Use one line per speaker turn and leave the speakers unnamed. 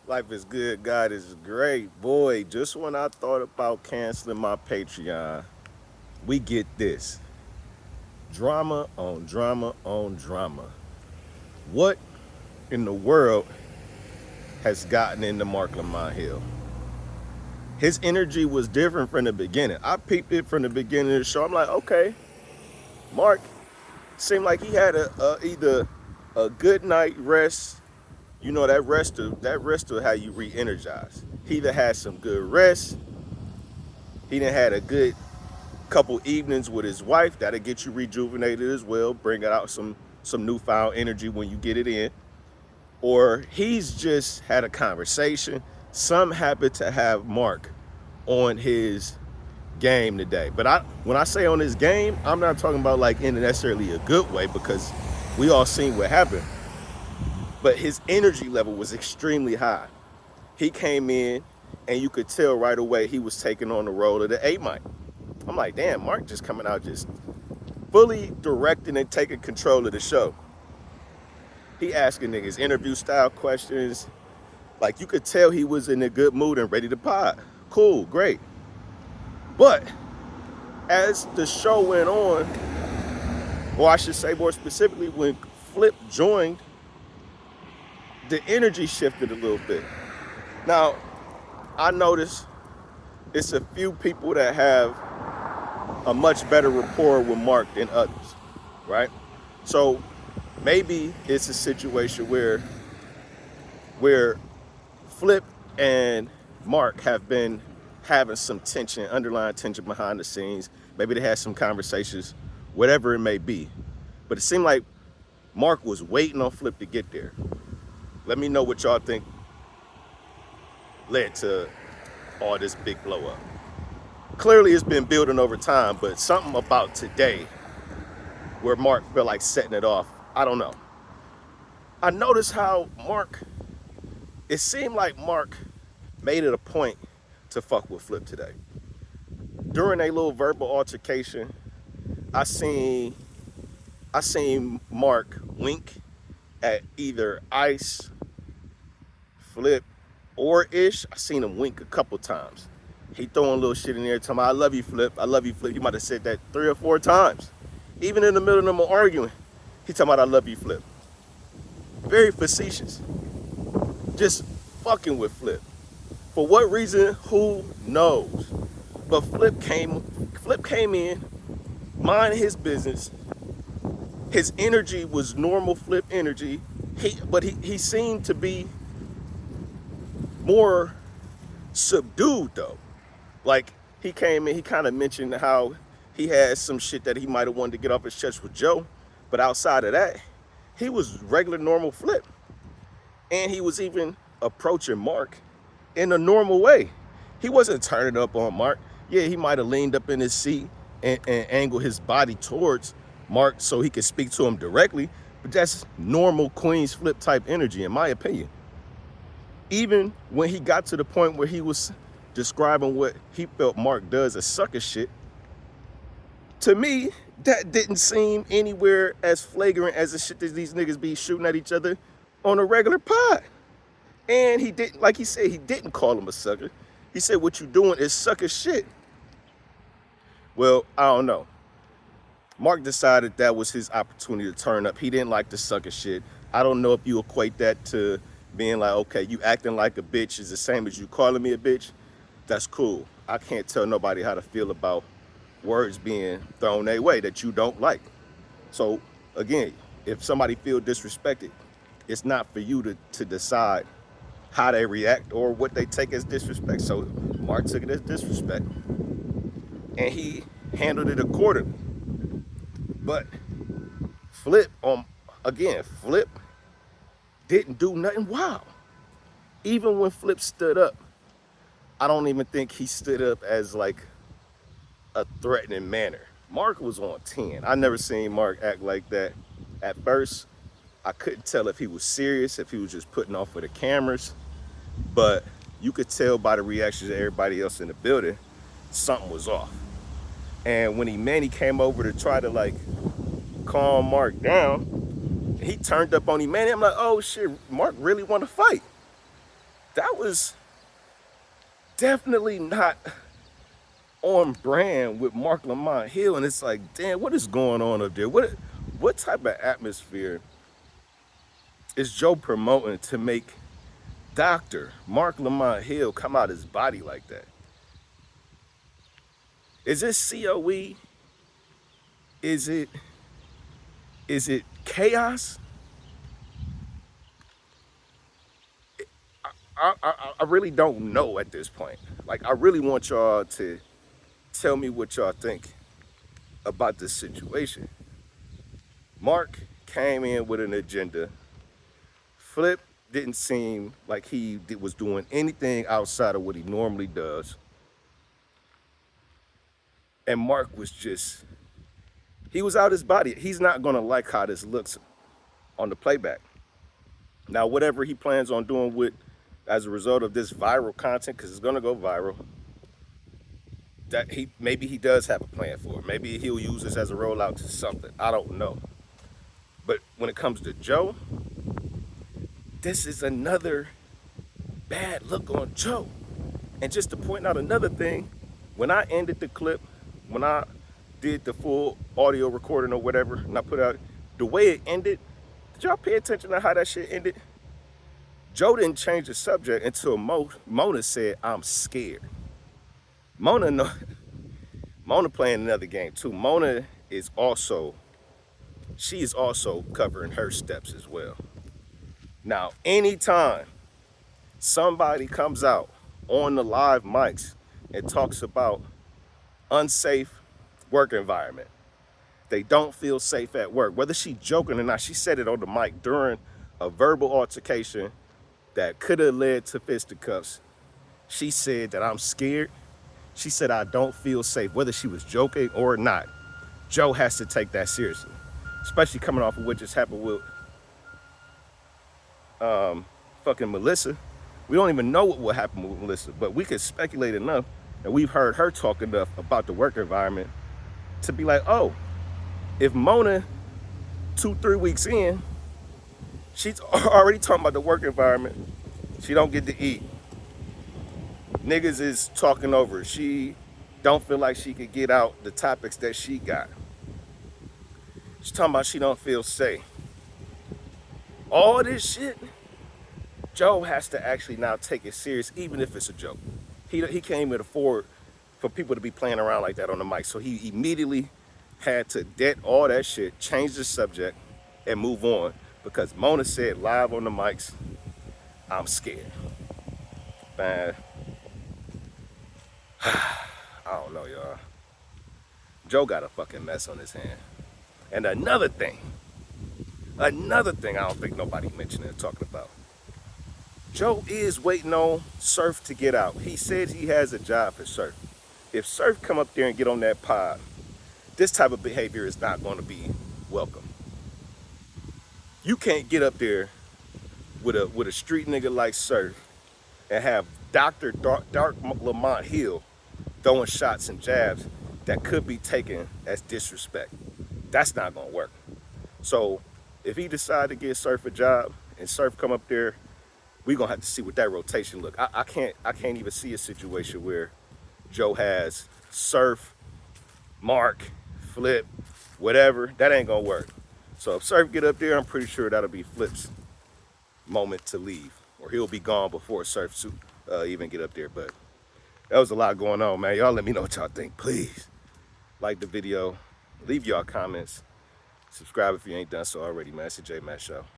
Life is good, God is great. Boy, just when I thought about canceling my Patreon, we get this drama on drama on drama. What in the world has gotten into Mark Lamont Hill? His energy was different from the beginning. I peeped it from the beginning of the show. I'm like, okay, Mark seemed like he had either a good night rest. You know that rest will how you re-energize. He either had some good rest, he done had a good couple evenings with his wife that'll get you rejuvenated as well, bring out some newfound energy when you get it in. Or he's just had a conversation. Some happen to have Mark on his game today. But when I say on his game, I'm not talking about like in necessarily a good way because we all seen what happened. But his energy level was extremely high. He came in and you could tell right away he was taking on the role of the A mic. I'm like, damn, Mark just coming out just fully directing and taking control of the show. He asking niggas interview style questions. Like you could tell he was in a good mood and ready to pod. Cool, great. But as the show went on, or I should say more specifically, when Flip joined, the energy shifted a little bit. Now, I noticed it's a few people that have a much better rapport with Mark than others, right? So maybe it's a situation where Flip and Mark have been having some tension, underlying tension behind the scenes. Maybe they had some conversations, whatever it may be. But it seemed like Mark was waiting on Flip to get there. Let me know what y'all think led to all this big blow up. Clearly it's been building over time, but something about today where Mark felt like setting it off, I don't know. I noticed how it seemed like Mark made it a point to fuck with Flip today. During a little verbal altercation, I seen Mark wink at either Ice, Flip, or Ish. I seen him wink a couple times. He throwing a little shit in there, talking about, I love you, Flip. I love you, Flip. He might have said that 3 or 4 times. Even in the middle of them arguing, he talking about, I love you, Flip. Very facetious. Just fucking with Flip. For what reason, who knows? But Flip came in, minding his business. His energy was normal Flip energy. But he seemed to be more subdued though. Like he came in, he kind of mentioned how he had some shit that he might have wanted to get off his chest with Joe. But outside of that, he was regular normal Flip. And he was even approaching Mark in a normal way. He wasn't turning up on Mark. Yeah, he might have leaned up in his seat and angled his body towards Mark so he could speak to him directly. But that's normal Queen's Flip type energy, in my opinion. Even when he got to the point where he was describing what he felt Mark does as sucker shit, to me, that didn't seem anywhere as flagrant as the shit that these niggas be shooting at each other on a regular pod. And he didn't, like he said, he didn't call him a sucker. He said, what you doing is sucker shit. Well, I don't know. Mark decided that was his opportunity to turn up. He didn't like the sucker shit. I don't know if you equate that to being like, okay, you acting like a bitch is the same as you calling me a bitch. That's cool. I can't tell nobody how to feel about words being thrown their way that you don't like. So again, if somebody feel disrespected, it's not for you to decide how they react or what they take as disrespect. So Mark took it as disrespect and he handled it accordingly. But Flip didn't do nothing wild. Even when Flip stood up, I don't even think he stood up as like a threatening manner. Mark was on 10. I never seen Mark act like that. At first, I couldn't tell if he was serious, if he was just putting off for the cameras, but you could tell by the reactions of everybody else in the building, something was off. And when Manny came over to try to like calm Mark down, he turned up on Manny. I'm like, oh shit, Mark really want to fight. that was definitely not on brand with Mark Lamont Hill. And it's like, damn, what is going on up there? What type of atmosphere is Joe promoting to make Dr. Mark Lamont Hill come out his body like that? Is this COE? Is it chaos? I really don't know at this point. Like, I really want y'all to tell me what y'all think about this situation. Mark came in with an agenda. Flip didn't seem like he was doing anything outside of what he normally does. And Mark was just, he was out his body. He's not gonna like how this looks on the playback. Now, whatever he plans on doing with, as a result of this viral content, because it's gonna go viral, that maybe he does have a plan for it. Maybe he'll use this as a rollout to something. I don't know. But when it comes to Joe, this is another bad look on Joe. And just to point out another thing, when I ended the clip, when I did the full audio recording or whatever, and I put out the way it ended, did y'all pay attention to how that shit ended? Joe didn't change the subject until Mona said, "I'm scared." Mona playing another game too. Mona is also, she is also covering her steps as well. Now, anytime somebody comes out on the live mics and talks about unsafe work environment, they don't feel safe at work, whether she joking or not, she said it on the mic during a verbal altercation that could have led to fisticuffs. She said that I'm scared. She said I don't feel safe, whether she was joking or not. Joe has to take that seriously, especially coming off of what just happened with fucking Melissa. We don't even know what will happen with Melissa, but we could speculate enough, and we've heard her talk enough about the work environment to be like, oh, if Mona 2-3 weeks in, she's already talking about the work environment. She don't get to eat. Niggas is talking over. She don't feel like she could get out the topics that she got. She's talking about she don't feel safe. All this shit, Joe has to actually now take it serious, even if it's a joke. He can't even afford for people to be playing around like that on the mic. So he immediately had to dead all that shit, change the subject, and move on. Because Mona said live on the mics, I'm scared. Man, I don't know, y'all. Joe got a fucking mess on his hand. And another thing I don't think nobody mentioned and talking about. Joe is waiting on Surf to get out. He said he has a job for Surf. If Surf come up there and get on that pod, this type of behavior is not going to be welcome. You can't get up there with a street nigga like Surf and have Dr. Dark Lamont Hill throwing shots and jabs that could be taken as disrespect. That's not gonna work. So if he decide to get Surf a job and Surf come up there, we gonna have to see what that rotation look. I can't even see a situation where Joe has Surf, Mark, Flip, whatever. That ain't gonna work. So if Surf get up there, I'm pretty sure that'll be Flip's moment to leave, or he'll be gone before Surf even get up there. But that was a lot going on, man. Y'all let me know what y'all think, please. Like the video, leave y'all comments, subscribe if you ain't done so already, man. It's the J Matt Show.